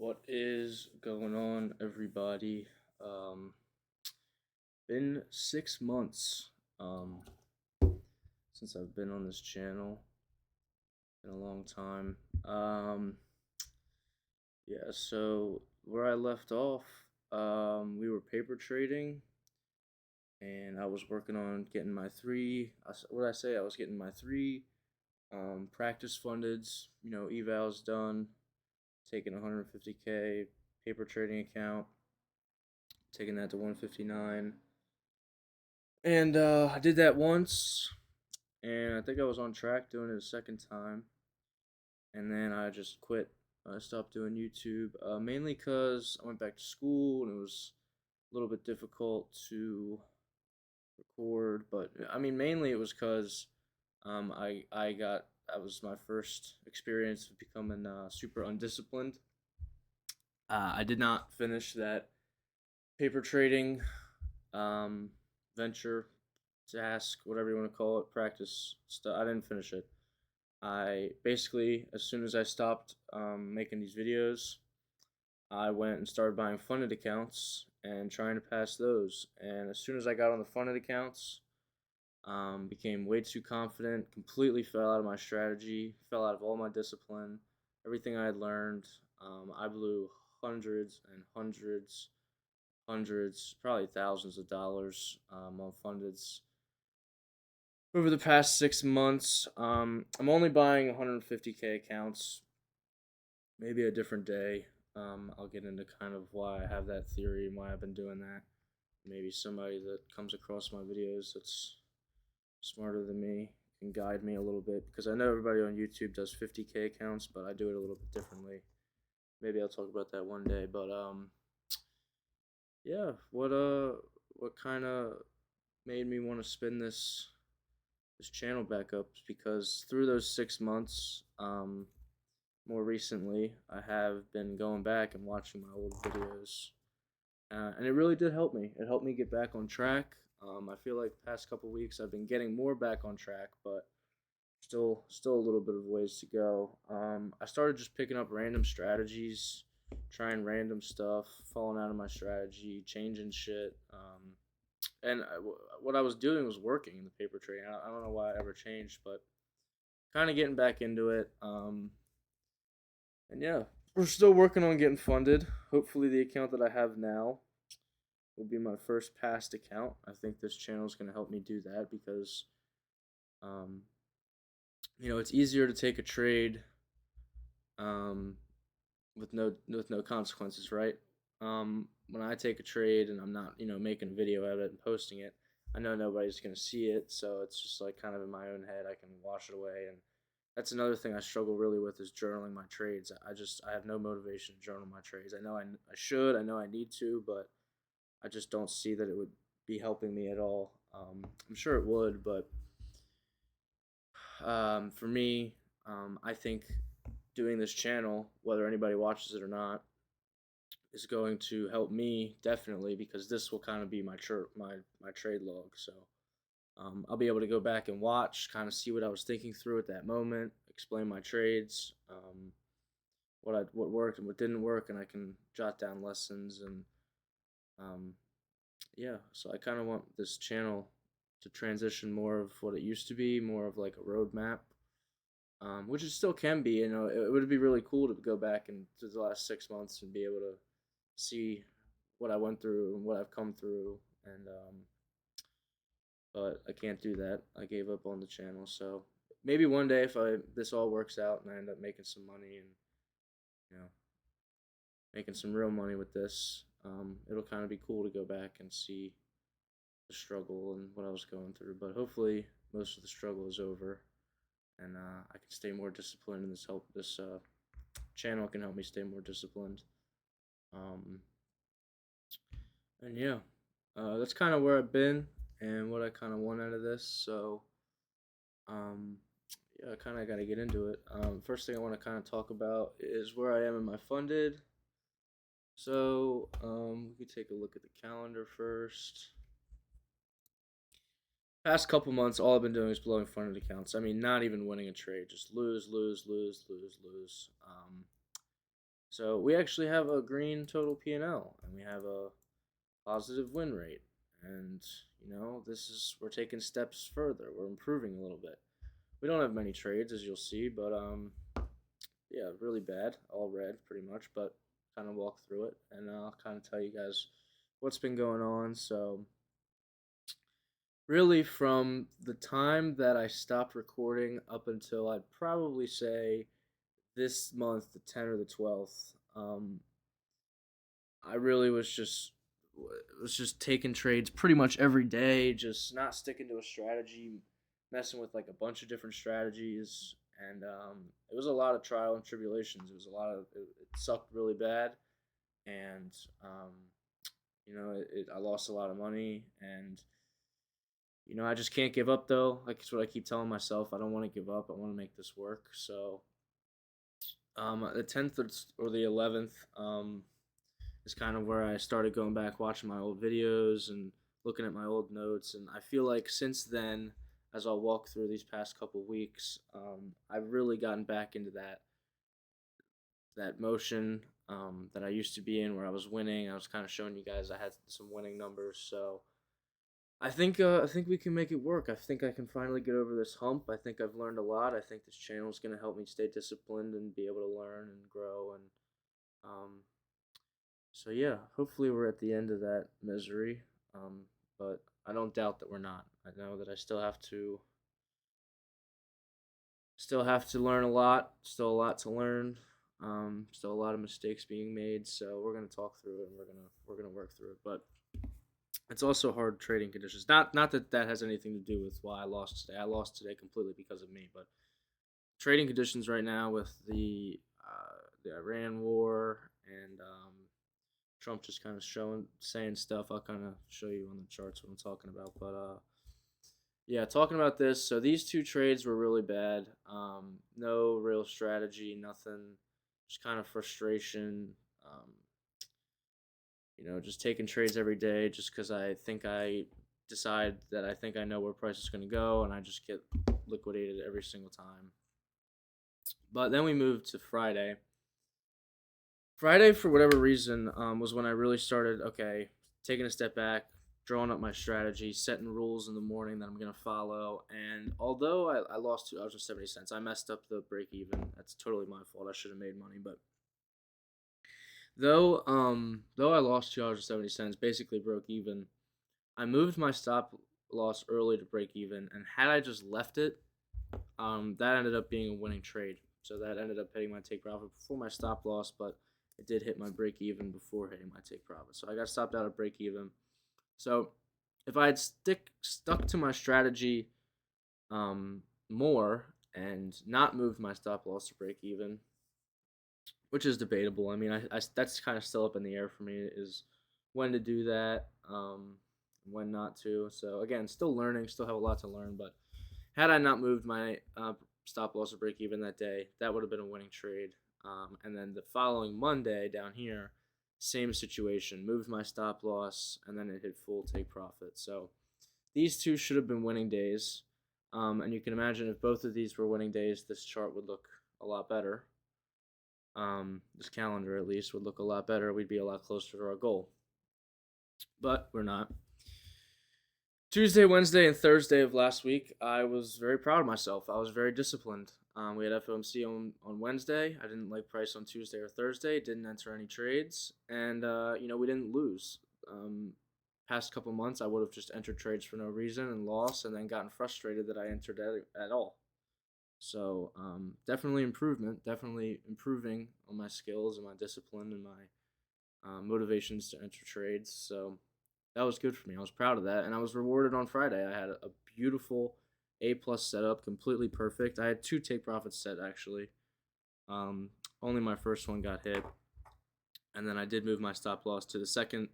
What is going on, everybody? Um, been 6 months since I've been on this channel. Been a long time. Yeah. So where I left off, we were paper trading, and I was working on getting my three. What did I say? I was getting my three practice fundeds. Evals done. Taking 150K paper trading account, taking that to 159. And I did that once, and I think I was on track doing it a second time. And then I just quit. I stopped doing YouTube, mainly because I went back to school and it was a little bit difficult to record. But I mean, mainly it was because that was my first experience of becoming super undisciplined. I did not finish that paper trading um, venture, task, whatever you want to call it, practice stuff. I didn't finish it. I basically, as soon as I stopped making these videos, I went and started buying funded accounts and trying to pass those. And as soon as I got on the funded accounts, became way too confident, completely fell out of my strategy, fell out of all my discipline, everything I had learned. I blew hundreds and hundreds, probably thousands of dollars on fundeds over the past 6 months. I'm only buying 150K accounts, maybe a different day. I'll get into kind of why I have that theory and why I've been doing that. Maybe somebody that comes across my videos that's smarter than me can guide me a little bit, because I know everybody on YouTube does 50K accounts, but I do it a little bit differently. Maybe I'll talk about that one day. But yeah, what kind of made me want to spin this channel back up, because through those 6 months, more recently, I have been going back and watching my old videos, and it really did help me. It helped me get back on track. I feel like the past couple weeks I've been getting more back on track, but still a little bit of ways to go. I started just picking up random strategies, trying random stuff, falling out of my strategy, changing shit. And what I was doing was working in the paper trading. I don't know why I ever changed, but kind of getting back into it. And yeah, we're still working on getting funded. Hopefully, the account that I have now will be my first passed account. I think this channel is going to help me do that, because, um, it's easier to take a trade um, with no consequences, right? When I take a trade and I'm not, making a video of it and posting it, I know nobody's gonna see it, so it's just like kind of in my own head. I can wash it away, and that's another thing I struggle really with, is journaling my trades. I have no motivation to journal my trades. I should, I know I need to, but I just don't see that it would be helping me at all. I'm sure it would, but for me, I think doing this channel, whether anybody watches it or not, is going to help me definitely, because this will kind of be my trade log. So I'll be able to go back and watch, kind of see what I was thinking through at that moment, explain my trades, what worked and what didn't work, and I can jot down lessons. And um, yeah, so I kind of want this channel to transition more of what it used to be, more of like a roadmap, which it still can be. It would be really cool to go back and to the last 6 months and be able to see what I went through and what I've come through. And but I can't do that. I gave up on the channel. So maybe one day, if this all works out and I end up making some money, and you know making some real money with this, it'll kind of be cool to go back and see the struggle and what I was going through. But hopefully, most of the struggle is over, and I can stay more disciplined. And this channel can help me stay more disciplined. Um, and yeah, that's kind of where I've been and what I kind of want out of this. So um, yeah, I kind of got to get into it. First thing I want to kind of talk about is where I am in my funded. So we could take a look at the calendar first. Past couple months, all I've been doing is blowing funded accounts. I mean, not even winning a trade, just lose, lose, lose, lose, lose. So we actually have a green total P&L, and we have a positive win rate. And this is we're taking steps further. We're improving a little bit. We don't have many trades, as you'll see, but yeah, really bad, all red pretty much. But kind of walk through it, and I'll kind of tell you guys what's been going on. So really, from the time that I stopped recording up until I'd probably say this month, the 10th or the 12th, I really was just taking trades pretty much every day, just not sticking to a strategy, messing with like a bunch of different strategies, and it was a lot of trial and tribulations. It was a lot of it sucked really bad, and I lost a lot of money, and I just can't give up though. Like it's what I keep telling myself. I don't want to give up. I want to make this work. So the 10th or the 11th is kind of where I started going back, watching my old videos and looking at my old notes. And I feel like since then, as I'll walk through these past couple weeks, I've really gotten back into that motion that I used to be in, where I was winning. I was kind of showing you guys I had some winning numbers. So I think we can make it work. I think I can finally get over this hump. I think I've learned a lot. I think this channel is going to help me stay disciplined and be able to learn and grow. And um, so yeah, hopefully we're at the end of that misery. But I don't doubt that we're not. I know that I still have to learn a lot. Still a lot to learn. Still a lot of mistakes being made. So we're gonna talk through it, and we're gonna work through it. But it's also hard trading conditions. Not that that has anything to do with why I lost today. I lost today completely because of me. But trading conditions right now with the Iran war and Trump just kind of saying stuff. I'll kind of show you on the charts what I'm talking about. But yeah, talking about this. So these two trades were really bad. No real strategy, nothing. Just kind of frustration. Just taking trades every day just because I think I decide that I think I know where price is going to go, and I just get liquidated every single time. But then we moved to Friday. Friday, for whatever reason, was when I really started, okay, taking a step back, drawing up my strategy, setting rules in the morning that I'm going to follow. And although I lost $2.70, I messed up the break even. That's totally my fault. I should have made money. But though I lost $2.70, basically broke even, I moved my stop loss early to break even. And had I just left it, that ended up being a winning trade. So that ended up hitting my take profit before my stop loss, but it did hit my break even before hitting my take profit. So I got stopped out at break even. So if I had stuck to my strategy more and not moved my stop loss to break even, which is debatable. I mean, I that's kind of still up in the air for me, is when to do that, when not to. So again, still learning, still have a lot to learn. But had I not moved my stop loss or break even that day, that would have been a winning trade. And then the following Monday down here, same situation. Moved my stop loss, and then it hit full take profit. So these two should have been winning days. And you can imagine if both of these were winning days, this chart would look a lot better. This calendar, at least, would look a lot better. We'd be a lot closer to our goal. But we're not. Tuesday, Wednesday, and Thursday of last week, I was very proud of myself. I was very disciplined. We had FOMC on Wednesday. I didn't like price on Tuesday or Thursday. Didn't enter any trades, and we didn't lose. Past couple months, I would have just entered trades for no reason and lost, and then gotten frustrated that I entered at all. So definitely improvement. Definitely improving on my skills and my discipline and my motivations to enter trades. So that was good for me. I was proud of that, and I was rewarded on Friday. I had a beautiful A+ setup, completely perfect. I had 2 take profits set actually. Only my first one got hit, and then I did move my stop loss to the second.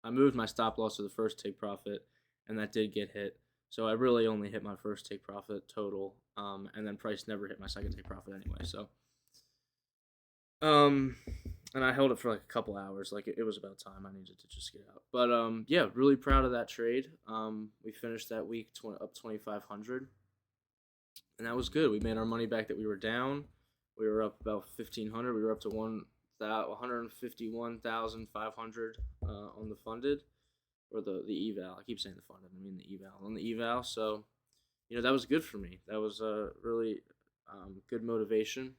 I moved my stop loss to the first take profit, and that did get hit. So I really only hit my first take profit total, and then price never hit my second take profit anyway. So and I held it for like a couple hours. Like it was about time. I needed to just get out. But yeah, really proud of that trade. We finished that week up 2,500, and that was good. We made our money back that we were down. We were up about 1,500. We were up to 151,500 on the funded, or the eval. I keep saying the funded. I mean the eval on the eval. So that was good for me. That was a really good motivation.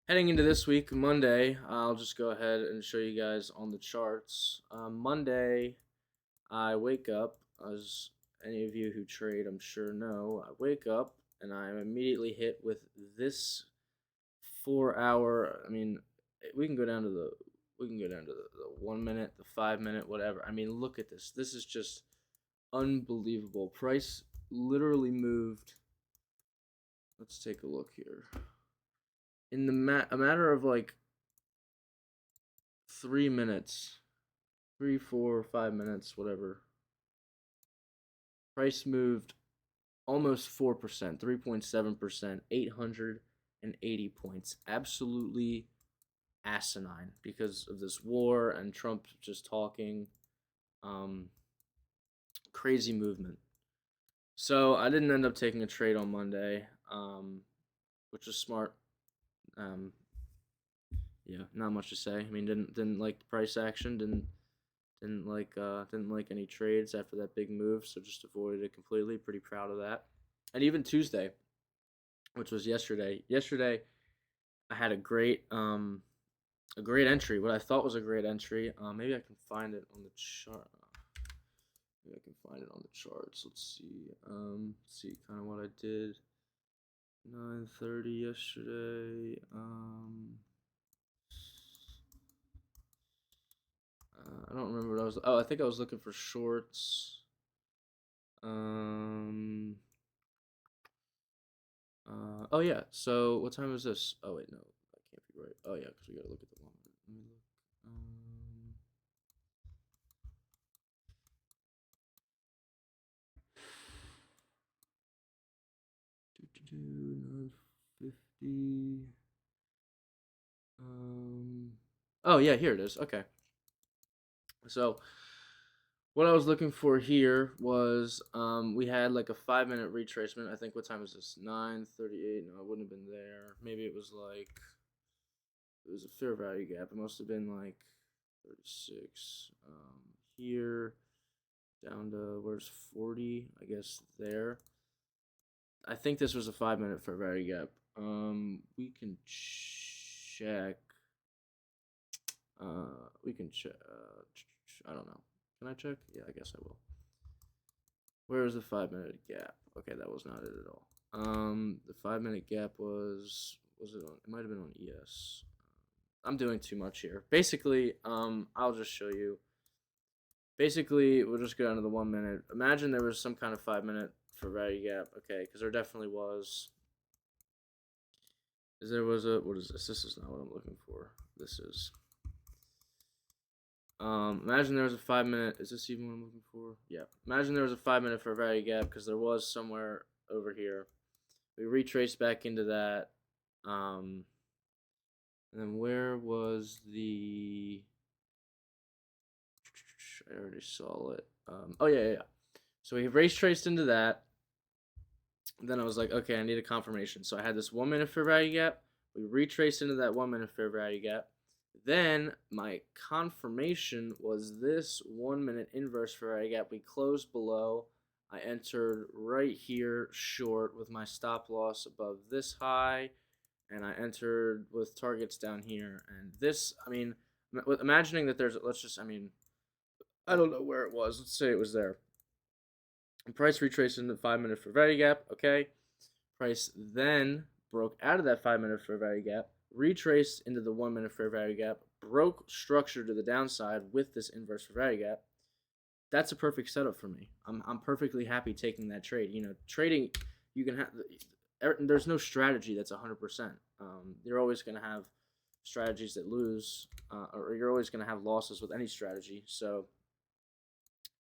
Heading into this week, Monday, I'll just go ahead and show you guys on the charts. Monday, I wake up, as any of you who trade, I'm sure know. I wake up and I'm immediately hit with this 4 hour. I mean, we can go down to the 1 minute, the 5 minute, whatever. I mean, look at this. This is just unbelievable. Price literally moved. Let's take a look here. In a matter of like 3 minutes, 3, 4, 5 minutes, whatever. Price moved almost 4%, 3.7%, 880 points. Absolutely asinine because of this war and Trump just talking. Crazy movement. So I didn't end up taking a trade on Monday, which was smart. Yeah, not much to say. I mean, didn't like the price action. Didn't like any trades after that big move. So just avoided it completely. Pretty proud of that. And even Tuesday, which was yesterday. Yesterday, I had a great entry. What I thought was a great entry. Maybe I can find it on the chart. Maybe I can find it on the charts. Let's see. See kind of what I did. 9:30 yesterday. I don't remember what I was. Oh, I think I was looking for shorts. Oh yeah. So what time is this? Oh wait, no, that can't be right. Oh yeah, because we gotta look at the one. Let me look. 950. Oh yeah, here it is. Okay. So what I was looking for here was we had like a 5 minute retracement. I think what time is this? 9:38. No, I wouldn't have been there. Maybe it was a fair value gap. It must have been like 36. Here down to where's 40? I guess there. I think this was a 5 minute fair value gap. We can check. We can check. I don't know. Can I check? Yeah, I guess I will. Where is the 5 minute gap? Okay, that was not it at all. The 5 minute gap was it on? It might have been on ES. I'm doing too much here. Basically, I'll just show you. Basically, we'll just go down to the 1 minute. Imagine there was some kind of 5 minute for value gap. Okay, because there definitely was. There was a, what is this? This is not what I'm looking for. This is. Imagine there was a 5 minute. Is this even what I'm looking for? Yeah. Imagine there was a 5 minute for value gap because there was somewhere over here. We retraced back into that. And then where was the? I already saw it. Oh yeah. So we race traced into that. Then I was like, okay, I need a confirmation. So I had this 1 minute fair value gap. We retraced into that 1 minute fair value gap. Then my confirmation was this 1 minute inverse fair value gap. We closed below. I entered right here short with my stop loss above this high, and I entered with targets down here. And this, I mean, imagining that there's, I don't know where it was. Let's say it was there. Price retraced into the 5 minute fair value gap. Okay. Price then broke out of that 5 minute fair value gap, retraced into the 1 minute fair value gap, broke structure to the downside with this inverse fair value gap. That's a perfect setup for me. I'm perfectly happy taking that trade. Trading, you can have. There's no strategy that's 100%. You're always going to have strategies that lose, or you're always going to have losses with any strategy. So,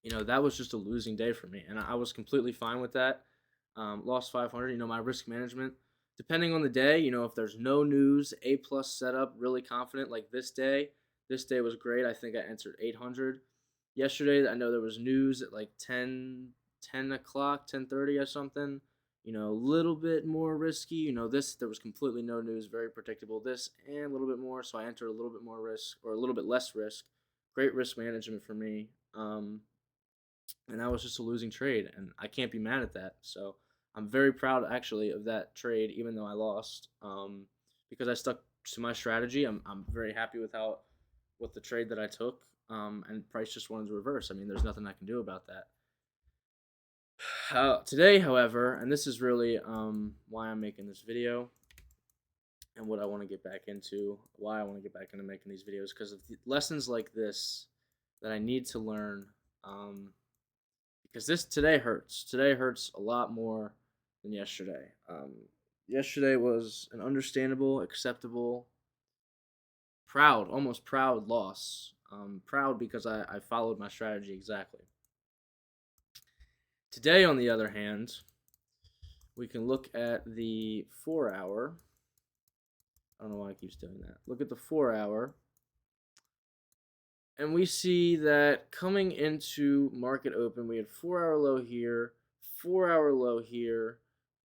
that was just a losing day for me, and I was completely fine with that. Lost 500. My risk management, depending on the day, if there's no news, A+ setup, really confident. Like this day was great. I think I entered 800. Yesterday, I know there was news at like 10 o'clock, 10:30 or something. a little bit more risky. This, there was completely no news, very predictable. This and a little bit more, so I entered a little bit more risk, or a little bit less risk. Great risk management for me. And that was just a losing trade, and I can't be mad at that. So I'm very proud actually of that trade, even though I lost, because I stuck to my strategy. I'm very happy with the trade that I took, and price just wanted to reverse. I mean, there's nothing I can do about that. Today, however, and this is really why I'm making this video, and what I want to get back into, why I want to get back into making these videos, because of the lessons like this that I need to learn. Because this today hurts. Today hurts a lot more than yesterday. Yesterday was an understandable, acceptable, proud, almost proud loss. Proud because I followed my strategy exactly. Today, on the other hand, we can look at the 4 hour. I don't know why it keeps doing that. Look at the 4 hour. And we see that coming into market open, we had 4 hour low here, 4 hour low here,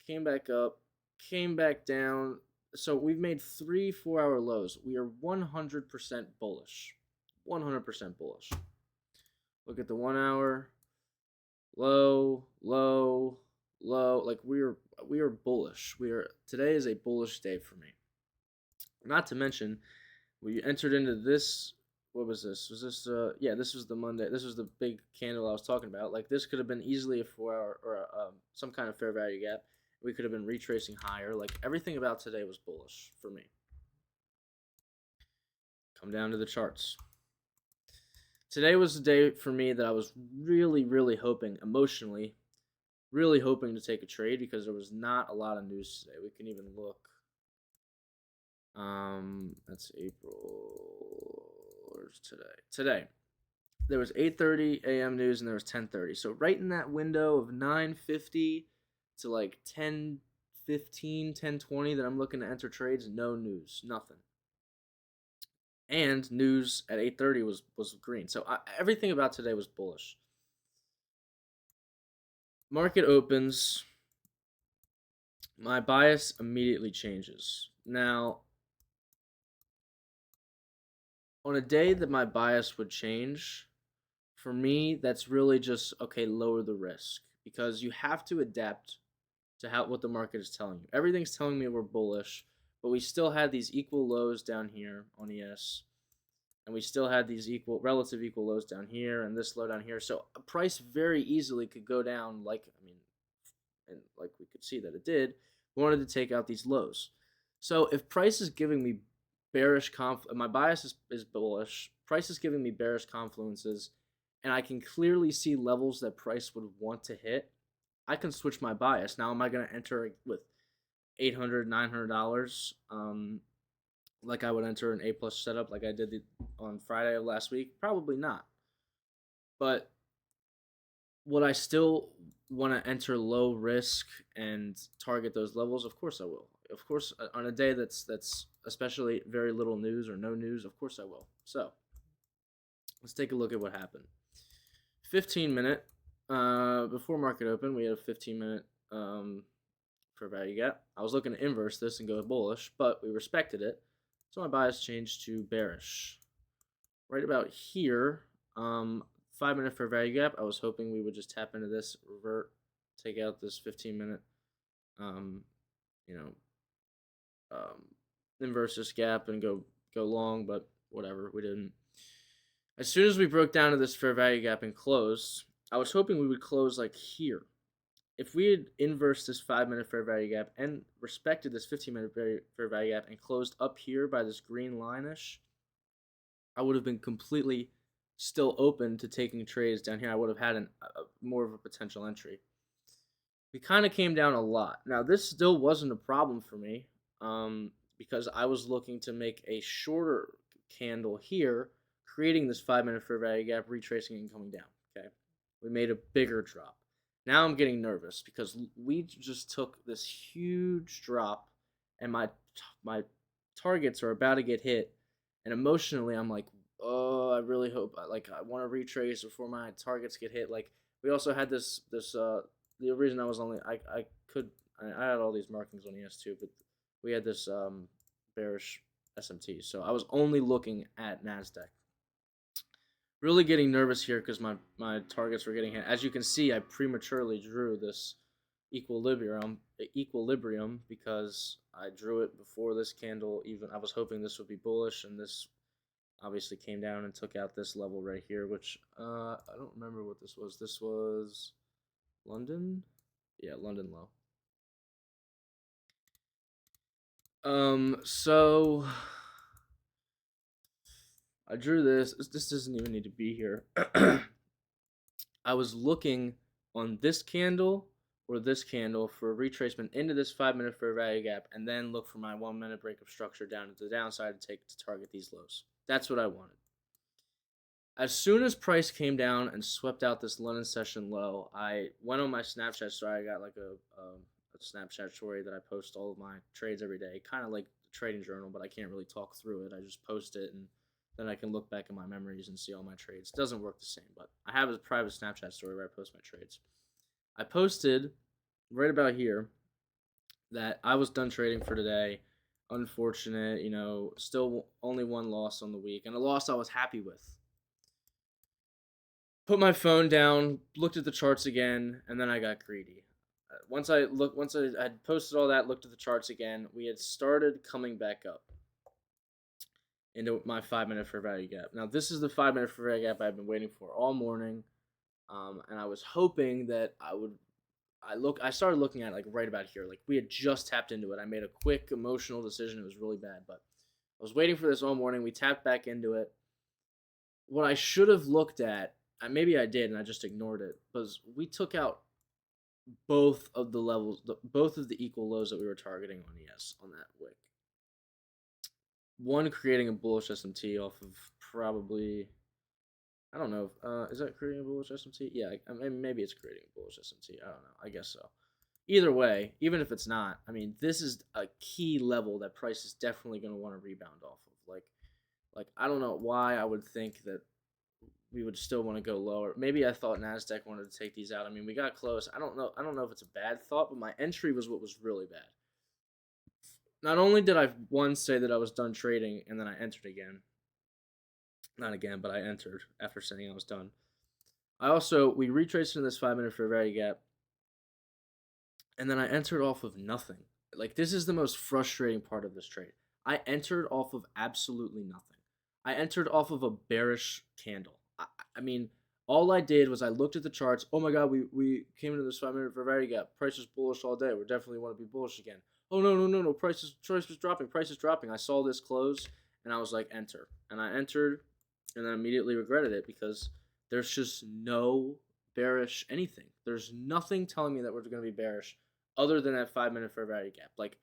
came back up, came back down. So we've made 3 4 hour lows. We are 100% bullish. 100% bullish. Look at the 1 hour. Low, low, low. Like we are bullish. Today is a bullish day for me. Not to mention, we entered into this. What was this? Was this yeah, this was the Monday. This was the big candle I was talking about. Like this could have been easily a 4 hour or some kind of fair value gap. We could have been retracing higher. Like everything about today was bullish for me. Come down to the charts. Today was the day for me that I was really, really hoping, emotionally, really hoping to take a trade, because there was not a lot of news today. We can even look. That's April. Where's today? Today, there was 8:30 a.m. news and there was 10:30. So right in that window of 9:50 to like 10:15, 10:20 that I'm looking to enter trades, no news, nothing. And news at 8:30 was green. So everything about today was bullish. Market opens. My bias immediately changes. Now, on a day that my bias would change, for me, that's really just, okay, lower the risk. Because you have to adapt to what the market is telling you. Everything's telling me we're bullish, but we still had these equal lows down here on ES. And we still had these relative equal lows down here and this low down here. So a price very easily could go down, and like we could see that it did. We wanted to take out these lows. So if price is giving me bearish my bias is bullish, price is giving me bearish confluences, and I can clearly see levels that price would want to hit, I can switch my bias. Now, am I going to enter with $800, $900? Like I would enter an A+ setup like I did on Friday of last week? Probably not. But would I still want to enter low risk and target those levels? Of course I will. Of course, on a day that's especially very little news or no news, of course I will. So let's take a look at what happened. 15-minute, before market open, we had a 15-minute fair value gap. I was looking to inverse this and go bullish, but we respected it. So my bias changed to bearish. Right about here, 5-minute fair value gap, I was hoping we would just tap into this, revert, take out this 15-minute, inverse this gap and go long, but whatever, we didn't. As soon as we broke down to this fair value gap and closed, I was hoping we would close like here. If we had inversed this 5-minute fair value gap and respected this 15-minute fair value gap and closed up here by this green line-ish, I would have been completely still open to taking trades down here. I would have had more of a potential entry. We kind of came down a lot. Now, this still wasn't a problem for me, because I was looking to make a shorter candle here, creating this 5-minute fair value gap, retracing and coming down. Okay, we made a bigger drop. Now I'm getting nervous because we just took this huge drop, and my targets are about to get hit, and emotionally I'm like, oh, I really hope, I want to retrace before my targets get hit. Like, we also had this the reason I I had all these markings on ES2, but we had this bearish SMT. So I was only looking at NASDAQ. Really getting nervous here because my targets were getting hit. As you can see, I prematurely drew this equilibrium because I drew it before this candle. Even I was hoping this would be bullish, and this obviously came down and took out this level right here, which I don't remember what this was. This was London? Yeah, London low. So I drew this. This doesn't even need to be here. I was looking on this candle or this candle for a retracement into this 5-minute fair value gap, and then look for my 1-minute breakup structure down to the downside to target these lows. That's what I wanted. As soon as price came down and swept out this London session low, I went on my Snapchat story. I got like a Snapchat story that I post all of my trades every day, kind of like the trading journal, but I can't really talk through it. I just post it, and then I can look back in my memories and see all my trades. It doesn't work the same, but I have a private Snapchat story where I post my trades. I posted right about here that I was done trading for today. Unfortunate, still only one loss on the week, and a loss I was happy with. Put my phone down, looked at the charts again, and then I got greedy. Once I had posted all that, looked at the charts again, we had started coming back up into my 5-minute fair value gap. Now, this is the 5-minute fair value gap I've been waiting for all morning, and I was hoping that I started looking at it like right about here. Like we had just tapped into it. I made a quick emotional decision. It was really bad, but I was waiting for this all morning. We tapped back into it. What I should have looked at, maybe I did and I just ignored it, was we took out both of the levels, both of the equal lows that we were targeting on ES on that wick. One creating a bullish SMT off of probably, I don't know. Is that creating a bullish SMT? Yeah, maybe it's creating a bullish SMT. I don't know. I guess so. Either way, even if it's not, I mean, this is a key level that price is definitely going to want to rebound off of. Like I don't know why I would think that we would still want to go lower. Maybe I thought NASDAQ wanted to take these out. I mean, we got close. I don't know if it's a bad thought, but my entry was what was really bad. Not only did I once say that I was done trading, and then I entered again. Not again, but I entered after saying I was done. We retraced into this 5-minute fair value gap, and then I entered off of nothing. Like, this is the most frustrating part of this trade. I entered off of absolutely nothing. I entered off of a bearish candle. I mean, all I did was I looked at the charts. Oh my God, we came into this 5-minute fair value gap. Price is bullish all day. We definitely want to be bullish again. Oh no! Price is dropping. Price is dropping. I saw this close, and I was like, enter. And I entered, and then immediately regretted it because there's just no bearish anything. There's nothing telling me that we're going to be bearish other than that 5-minute fair value gap. Like,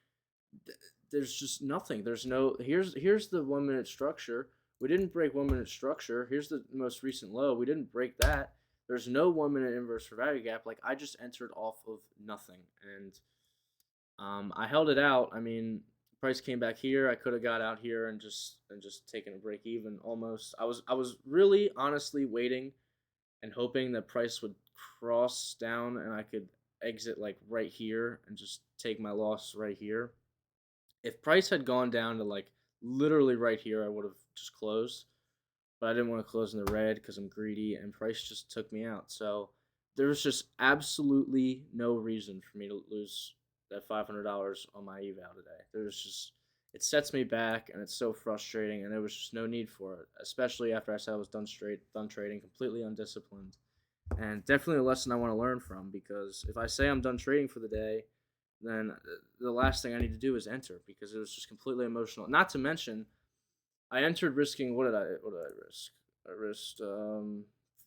there's just nothing. There's no. Here's the 1-minute structure. We didn't break 1-minute structure. Here's the most recent low. We didn't break that. There's no 1-minute inverse fair value gap. Like, I just entered off of nothing, and I held it out. I mean, price came back here. I could have got out here and just taken a break even almost. I was really honestly waiting and hoping that price would cross down and I could exit like right here and just take my loss right here. If price had gone down to like literally right here, I would have just closed. But I didn't want to close in the red because I'm greedy, and price just took me out. So there was just absolutely no reason for me to lose that $500 on my eval today. It sets me back, and it's so frustrating, and there was just no need for it, especially after I said I was done trading, completely undisciplined. And definitely a lesson I want to learn from, because if I say I'm done trading for the day, then the last thing I need to do is enter, because it was just completely emotional. Not to mention, I entered risking, what did I risk? I risked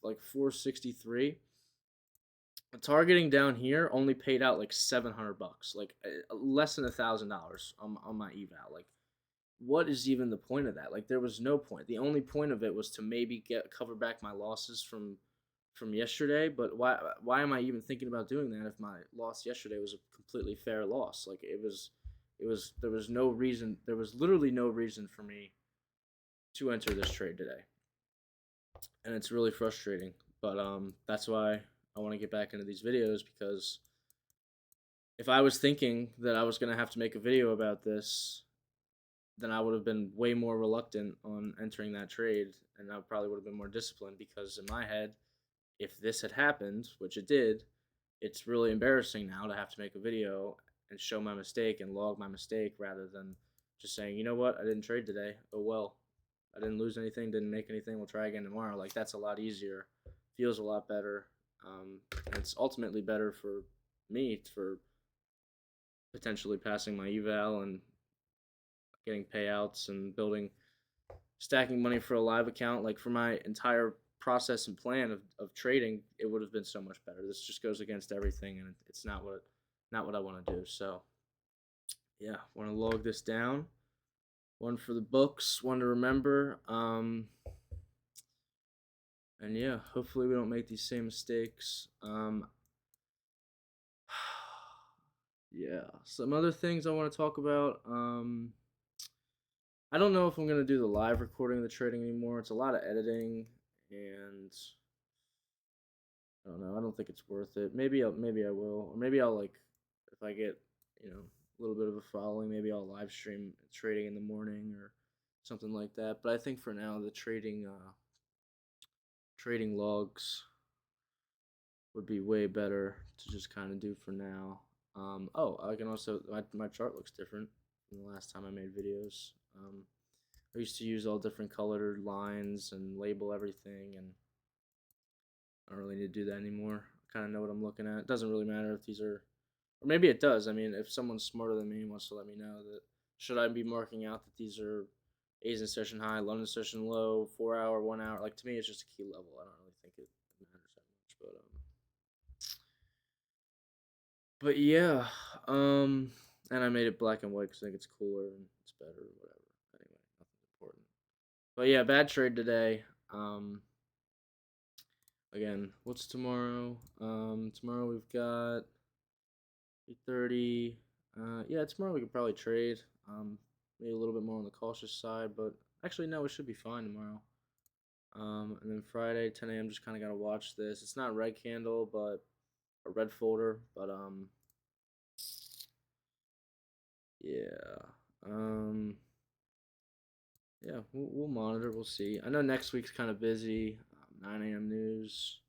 like 463. Targeting down here only paid out like $700, like less than $1,000 on my eval. Like, what is even the point of that? Like, there was no point. The only point of it was to maybe cover back my losses from yesterday. But why am I even thinking about doing that if my loss yesterday was a completely fair loss? Like, there was no reason. There was literally no reason for me to enter this trade today, and it's really frustrating. But that's why I want to get back into these videos, because if I was thinking that I was gonna have to make a video about this, then I would have been way more reluctant on entering that trade, and I probably would have been more disciplined because in my head, if this had happened, which it did, it's really embarrassing now to have to make a video and show my mistake and log my mistake rather than just saying, you know what, I didn't trade today. Oh well, I didn't lose anything, didn't make anything. We'll try again tomorrow. Like that's a lot easier, feels a lot better. And it's ultimately better for me for potentially passing my eval and getting payouts and building stacking money for a live account. Like for my entire process and plan of trading, it would have been so much better. This just goes against everything, and it's not what I want to do. So yeah, want to log this down. One for the books, one to remember. And yeah, hopefully we don't make these same mistakes. Yeah, some other things I want to talk about. I don't know if I'm gonna do the live recording of the trading anymore. It's a lot of editing, and I don't know. I don't think it's worth it. Maybe I will, or maybe I'll like if I get a little bit of a following, maybe I'll live stream trading in the morning or something like that. But I think for now the trading logs would be way better to just kind of do for now. Oh, I can also my chart looks different from the last time I made videos. I used to use all different colored lines and label everything, and I don't really need to do that anymore. I kind of know what I'm looking at. It doesn't really matter if these are, or maybe it does. I mean, if someone's smarter than me and wants to let me know that should I be marking out that these are A's in session high, London session low, 4 hour, 1 hour. Like to me, it's just a key level. I don't really think it matters that much, but yeah, and I made it black and white because I think it's cooler and it's better or whatever. Anyway, nothing important. But yeah, bad trade today. Again, what's tomorrow? Tomorrow we've got 8:30. Yeah, tomorrow we could probably trade. Maybe a little bit more on the cautious side, but actually no, we should be fine tomorrow. And then Friday 10 a.m. just kind of gotta watch this. It's not red candle, but a red folder. But yeah. Yeah, we'll monitor. We'll see. I know next week's kind of busy. 9 a.m. news.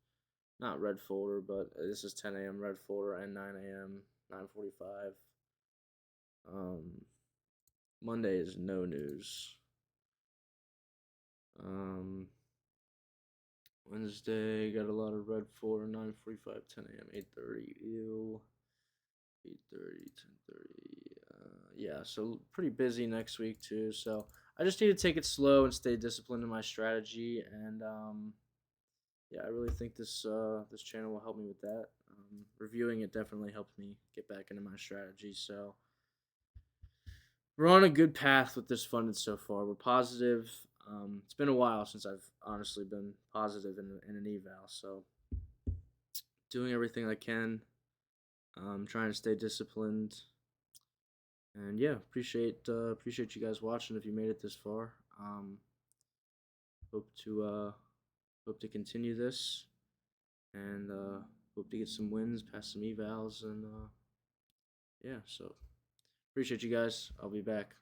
Not red folder, but this is 10 a.m. red folder and 9 a.m. 9:45. Um, Monday is no news. Um, Wednesday got a lot of red folder 9:45, 10 a.m. 8:30. Ew. 8:30, 10:30. Yeah, so pretty busy next week too. So I just need to take it slow and stay disciplined in my strategy. And yeah, I really think this channel will help me with that. Reviewing it definitely helped me get back into my strategy. So we're on a good path with this funded so far. We're positive. It's been a while since I've honestly been positive in an eval. So doing everything I can, trying to stay disciplined, and yeah, appreciate you guys watching if you made it this far. Hope to hope to continue this, and hope to get some wins, pass some evals, and yeah. So appreciate you guys. I'll be back.